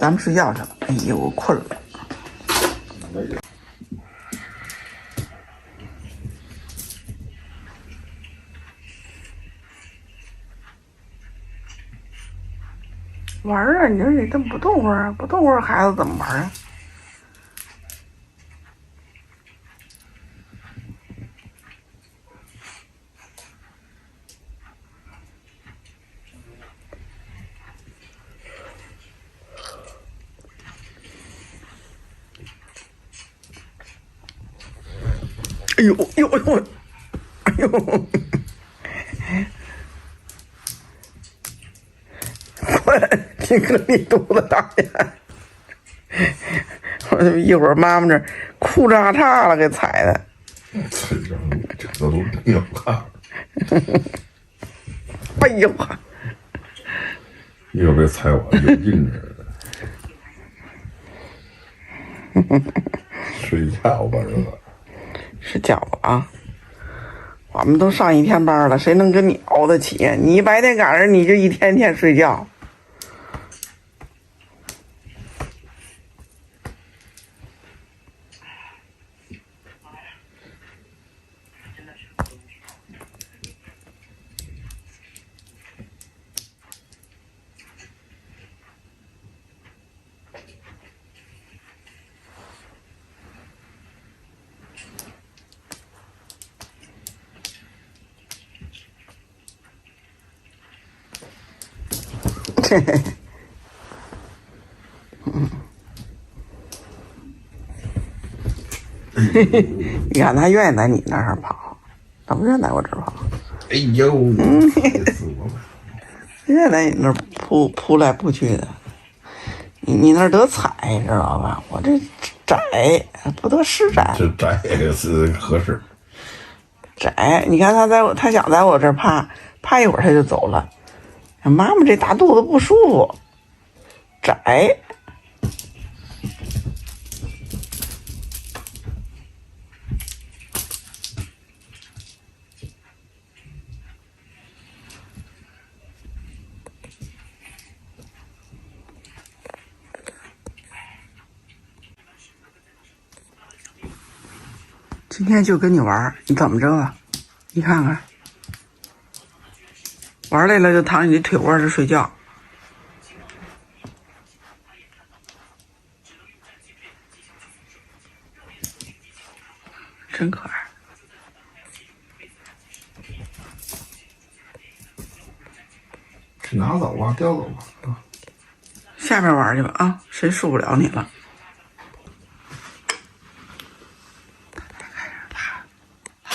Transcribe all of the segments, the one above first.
咱们睡觉去了。哎呦，我困了。玩啊！你说你这么不动会儿，不动会儿，孩子怎么玩啊？哎呦呦呦！哎呦！快，你看你肚子大呀！我一会儿妈妈这裤衩塌了，给踩的。这都没有看。哎呦！一会儿别踩我，有劲着。睡觉吧，这个。睡觉吧啊！我们都上一天班了，谁能跟你熬得起？你白天赶上你就一天天睡觉。嘿嘿，你看他愿意在你那儿跑，他不愿意在我这儿跑。哎呦，累死我了！愿意在你那儿扑来扑去的。你那儿得踩，知道吧？我这窄，不得施展。这窄也是合适。窄，你看他想在我这儿趴一会儿他就走了。妈妈这大肚子不舒服，窄。今天就跟你玩，你怎么着啊？你看看，玩累了就躺你的腿窝上睡觉。真可爱。去拿走吧，叼走吧。下边玩去吧啊！谁受不了你了？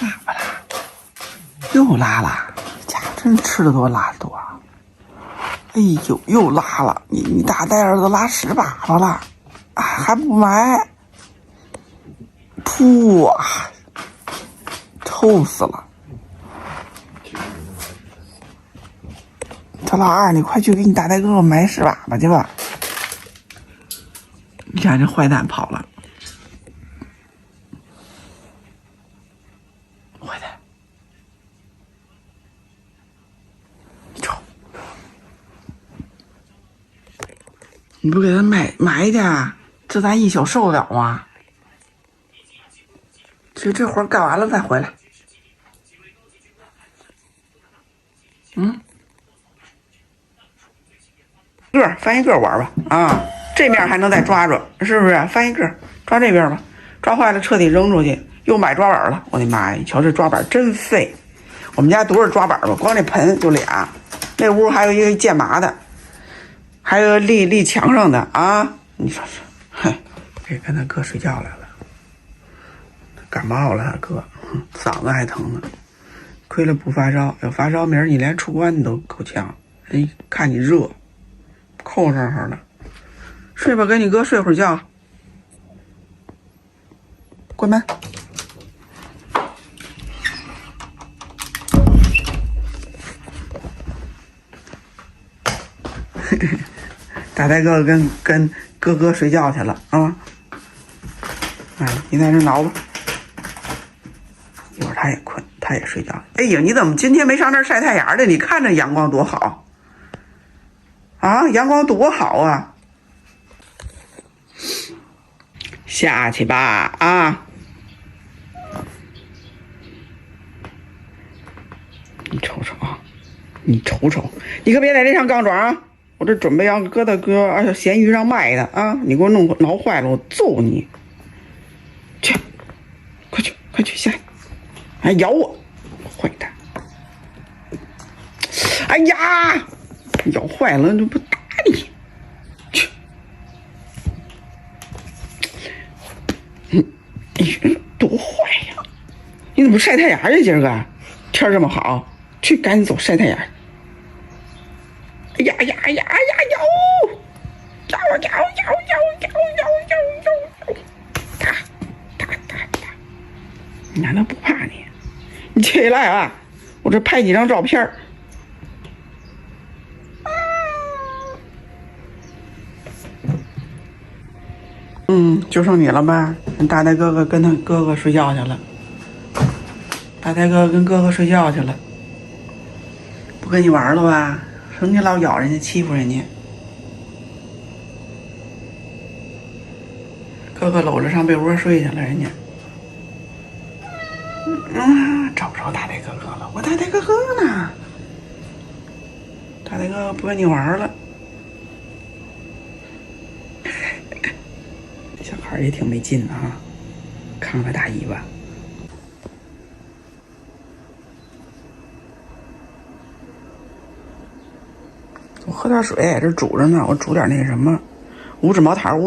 拉吧拉，又拉了，家伙真吃的多拉的多啊！哎呦，又拉了！你大呆儿子拉10粑粑了，啊还不买？噗啊！臭死了！他老二，你快去给你大呆哥哥买10粑粑去吧！你看这坏蛋跑了，坏蛋，你瞅，你不给他买去，这咱一宿受得了吗？这活干完了再回来。翻一个玩吧啊！这面还能再抓着，是不是？翻一个，抓这边吧，抓坏了彻底扔出去。又买抓板了，我的妈呀！你瞧这抓板真废。我们家多少抓板吧？光这盆就俩，那屋还有一个键麻的，还有立墙上的啊！你说说，嗨，这跟他哥睡觉来了，感冒了，他哥嗓子还疼呢。亏了不发烧，要发烧明儿你连出关你都够呛。哎，看你热。扣上好了，睡吧，跟你哥睡会儿觉。关门。大呆哥哥跟哥哥睡觉去了啊！哎，你在这挠吧。一会儿他也困，他也睡觉。哎呀，你怎么今天没上那儿晒太阳的？你看这阳光多好。啊，阳光多好啊！下去吧啊！你瞅瞅啊，你瞅瞅，你可别在这上杠爪啊！我这准备要搁到闲鱼上卖的啊！你给我挠坏了，我揍你！去，快去下去！还咬我，坏蛋！哎呀，咬坏了就不打你！去！哎呀，多坏呀！你怎么不晒太阳去？今儿个天这么好，去赶紧走晒太阳。哎呀！打！你看他不怕你，你起来啊！我这拍几张照片。就剩你了吧？大呆哥哥跟他哥哥睡觉去了。大呆哥跟哥哥睡觉去了，不跟你玩了吧？成天老咬人家，欺负人家。哥哥搂着上被窝睡去了，人家。找不着大呆哥哥了，我大呆哥哥呢？大呆哥哥不跟你玩了。小孩也挺没劲的啊，看看大尾巴。我喝点水，这煮着呢。我煮点那什么，五指毛桃在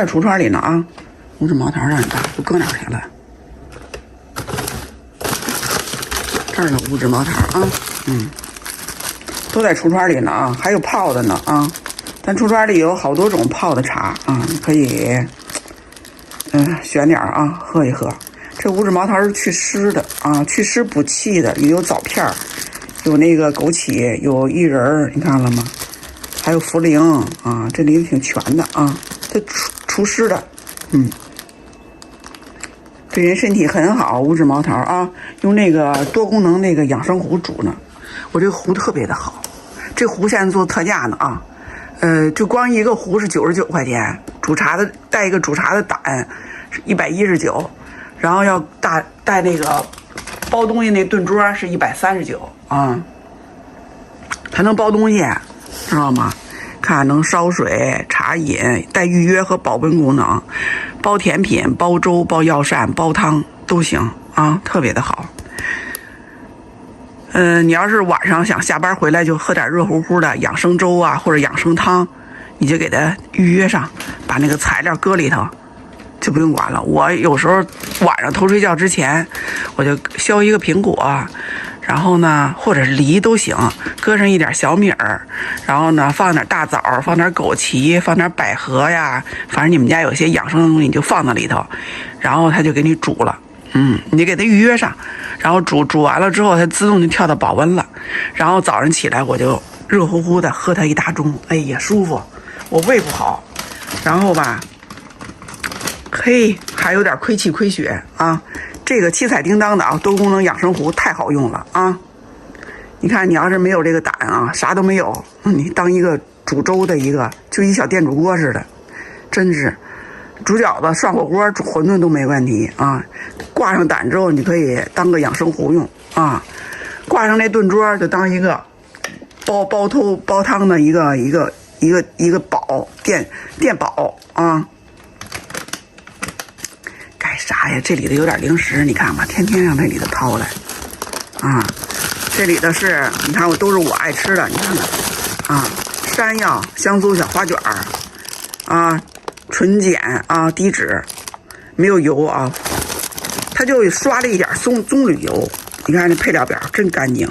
橱窗里呢啊。五指毛桃让你爸都搁哪儿去了？这儿呢，五指毛桃啊，都在橱窗里呢啊，还有泡的呢啊。咱橱窗里有好多种泡的茶啊，你可以选点啊，喝一喝。这五指毛桃是祛湿的啊，祛湿补气的，有枣片，有那个枸杞，有薏仁，你看了吗？还有茯苓啊，这里挺全的啊，这除湿的，对人身体很好。五指毛桃啊，用那个多功能那个养生壶煮呢，我这个壶特别的好，这壶现在做特价呢啊。就光一个壶是99块钱，煮茶的带一个煮茶的胆是119，然后要带那个包东西那炖桌是139啊，它能包东西，知道吗？看能烧水、茶饮，带预约和保温功能，包甜品、包粥、包药膳、包汤都行啊，特别的好。你要是晚上想下班回来就喝点热乎乎的养生粥啊，或者养生汤，你就给它预约上，把那个材料搁里头，就不用管了。我有时候晚上头睡觉之前，我就削一个苹果，然后呢，或者是梨都行，搁上一点小米儿，然后呢放点大枣，放点枸杞，放点百合呀，反正你们家有些养生的东西你就放在里头，然后它就给你煮了。你给它预约上，然后煮完了之后，它自动就跳到保温了。然后早上起来我就热乎乎的喝它一大盅，哎呀舒服。我胃不好，然后吧，还有点亏气亏血啊。这个七彩叮当的啊，多功能养生壶太好用了啊！你看，你要是没有这个胆啊，啥都没有，你当一个煮粥的一个，就一小电煮锅似的，真是。煮饺子、涮火锅、煮馄饨都没问题啊！挂上胆之后，你可以当个养生壶用啊。挂上那炖桌，就当一个煲汤的一个宝电宝啊。干啥呀？这里头有点零食，你看吧，天天让这里头掏来啊。这里头是，你看都是我爱吃的，你看看啊，山药、香酥小花卷啊。纯碱啊，低脂，没有油啊，它就刷了一点棕榈油。你看这配料表真干净，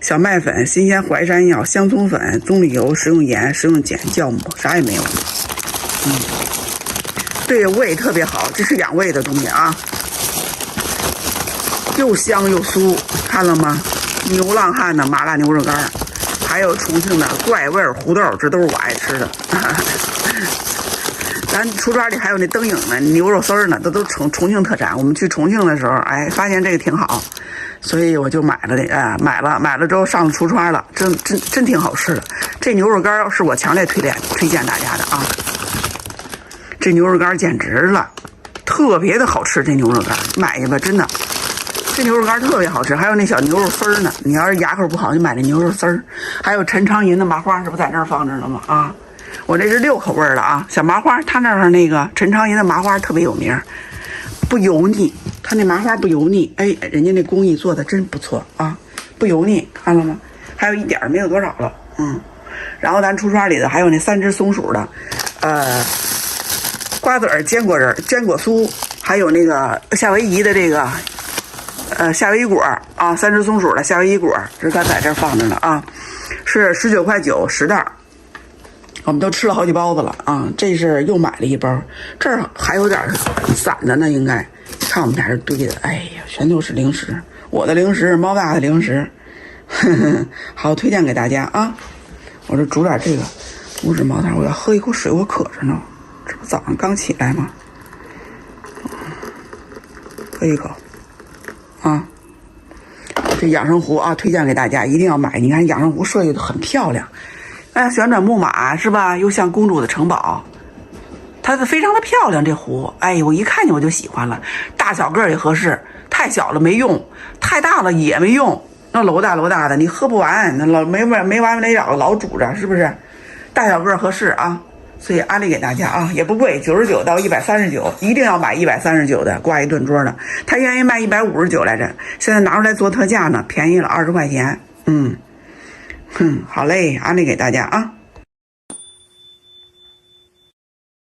小麦粉、新鲜淮山药、香葱粉、棕榈油、食用盐、食用碱、酵母，啥也没有。对胃特别好，这是养胃的东西啊，又香又酥，看了吗？牛浪汉的麻辣牛肉干，还有重庆的怪味胡豆，这都是我爱吃的。咱橱窗里还有那灯影呢，牛肉丝呢，都重庆特产。我们去重庆的时候，发现这个挺好，所以我就买了这个，买了之后上了橱窗了，真挺好吃的。这牛肉干是我强烈推荐大家的啊。这牛肉干简直了，特别的好吃。这牛肉干买去吧，真的，这牛肉干特别好吃。还有那小牛肉丝儿呢，你要是牙口不好，就买那牛肉丝儿。还有陈昌银的麻花，是不是在那儿放着呢吗？啊，我这是6口味的啊，小麻花，他那儿那个陈昌银的麻花特别有名，不油腻，他那麻花不油腻，哎，人家那工艺做的真不错啊，不油腻，看了吗？还有一点没有多少了，然后咱橱窗里头还有那3只松鼠的，瓜子儿、坚果仁、坚果酥，还有那个夏威夷的这个，夏威夷果啊，3只松鼠的夏威夷果，这它在这放着呢啊，是19.9块10袋，我们都吃了好几包子了啊。这是又买了一包，这儿还有点散的呢，应该看我们家这堆的，哎呀，全都是零食，我的零食，猫大的零食，好，推荐给大家啊。我这煮点这个无脂茅台，我要喝一口水，我渴着呢。这不早上刚起来吗？喝一口啊！这养生壶啊，推荐给大家，一定要买。你看养生壶设计的很漂亮，哎，旋转木马是吧？又像公主的城堡，它是非常的漂亮。这壶，哎，我一看见我就喜欢了，大小个也合适，太小了没用，太大了也没用。那楼大的，你喝不完，那老没完没了老煮着，是不是？大小个合适啊，所以安利给大家啊，也不贵，99到139，一定要买139的，挂一顿桌的。他愿意卖159来着，现在拿出来做特价呢，便宜了20块钱。好嘞，安利给大家啊。